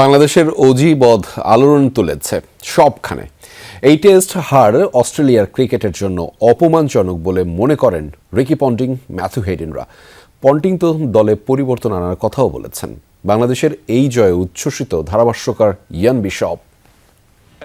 বাংলাদেশের অজিবদ আলোড়ন তুলেছে সবখানে। এই টেস্ট হার অস্ট্রেলিয়ার ক্রিকেটের জন্য অপমানজনক বলে মনে করেন রিকি পন্টিং, ম্যাথু হেইডেনরা। পন্টিং তো দলে পরিবর্তন আনার কথাও বলেছেন। বাংলাদেশের এই জয়ে উচ্ছ্বসিত ধারাভাষ্যকার Ian Bishop.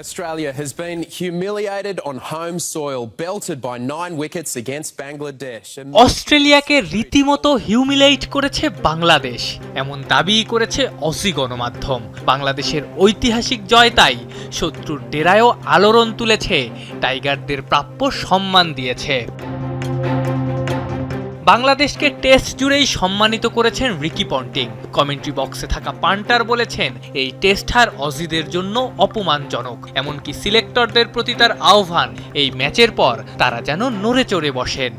Australia has been humiliated on home soil, belted by 9 wickets against Bangladesh. অস্ট্রেলিয়াকে রীতিমতো হিউমিলেট করেছে বাংলাদেশ, এমন দাবি করেছে অসি গণমাধ্যম। বাংলাদেশের ঐতিহাসিক জয় তাই শত্রুর ডেরায়ও আলোড়ন তুলেছে, টাইগারদের প্রাপ্য সম্মান দিয়েছে। বাংলাদেশকে টেস্ট জুড়েই সম্মানিত করেছেন রিকি পন্টিং। কমেন্ট্রি বক্সে থাকা পান্টার বলেছেন, এই টেস্ট হার অজিদের জন্য অপমানজনক। এমনকি সিলেক্টরদের প্রতি তার আহ্বান, এই ম্যাচের পর তারা যেন নড়ে চড়ে বসেন।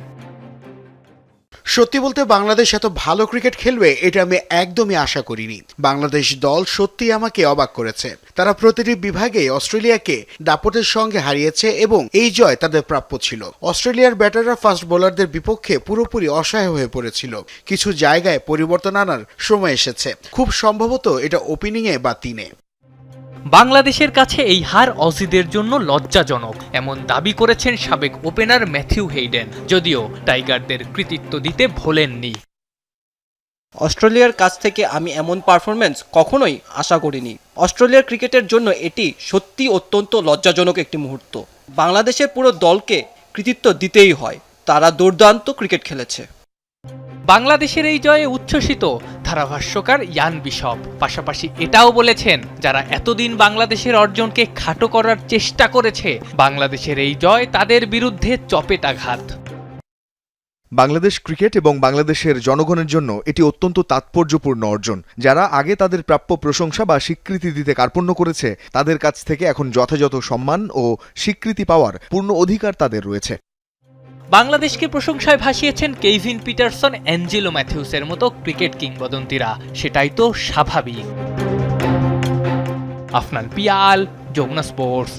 সত্যি বলতে বাংলাদেশ এত ভালো ক্রিকেট খেলবে এটা আমি একদমই আশা করিনি। বাংলাদেশ দল সত্যি আমাকে অবাক করেছে। তারা প্রতিটি বিভাগে অস্ট্রেলিয়াকে দাপটের সঙ্গে হারিয়েছে এবং এই জয় তাদের প্রাপ্য ছিল। অস্ট্রেলিয়ার ব্যাটাররা ফাস্ট বোলারদের বিপক্ষে পুরোপুরি অসহায় হয়ে পড়েছিল। কিছু জায়গায় পরিবর্তন আনার সময় এসেছে। খুব সম্ভবত এটা ওপেনিংয়ে বা তিনে। বাংলাদেশের কাছে এই হার অজিদের জন্য লজ্জাজনক, এমন দাবি করেছেন সাবেক ওপেনার ম্যাথু হেইডেন, যদিও টাইগারদের কৃতিত্ব দিতে ভোলেননি। অস্ট্রেলিয়ার কাছ থেকে আমি এমন পারফরম্যান্স কখনোই আশা করিনি। অস্ট্রেলিয়ার ক্রিকেটের জন্য এটি সত্যি অত্যন্ত লজ্জাজনক একটি মুহূর্ত। বাংলাদেশের পুরো দলকে কৃতিত্ব দিতেই হয়, তারা দুর্দান্ত ক্রিকেট খেলেছে। বাংলাদেশের এই জয়ে উচ্ছ্বসিত ধারাভাষ্যকার ইয়ান বিশপ। পাশাপাশি এটাও বলেছেন, যারা এতদিন বাংলাদেশের অর্জনকে খাটো করার চেষ্টা করেছে, বাংলাদেশের এই জয় তাদের বিরুদ্ধে চপেটাঘাত। বাংলাদেশ ক্রিকেট এবং বাংলাদেশের জনগণের জন্য এটি অত্যন্ত তাৎপর্যপূর্ণ অর্জন। যারা আগে তাদের প্রাপ্য প্রশংসা বা স্বীকৃতি দিতে কার্পণ্য করেছে, তাদের কাছ থেকে এখন যথাযথ সম্মান ও স্বীকৃতি পাওয়ার পূর্ণ অধিকার তাদের রয়েছে। বাংলাদেশকে প্রশংসায় ভাসিয়েছেন কেইভিন পিটারসন, অ্যাঞ্জেলো ম্যাথিউসের মতো ক্রিকেট কিংবদন্তিরা। সেটাই তো স্বাভাবিক। আফনান পিয়াল, যমুনা স্পোর্টস।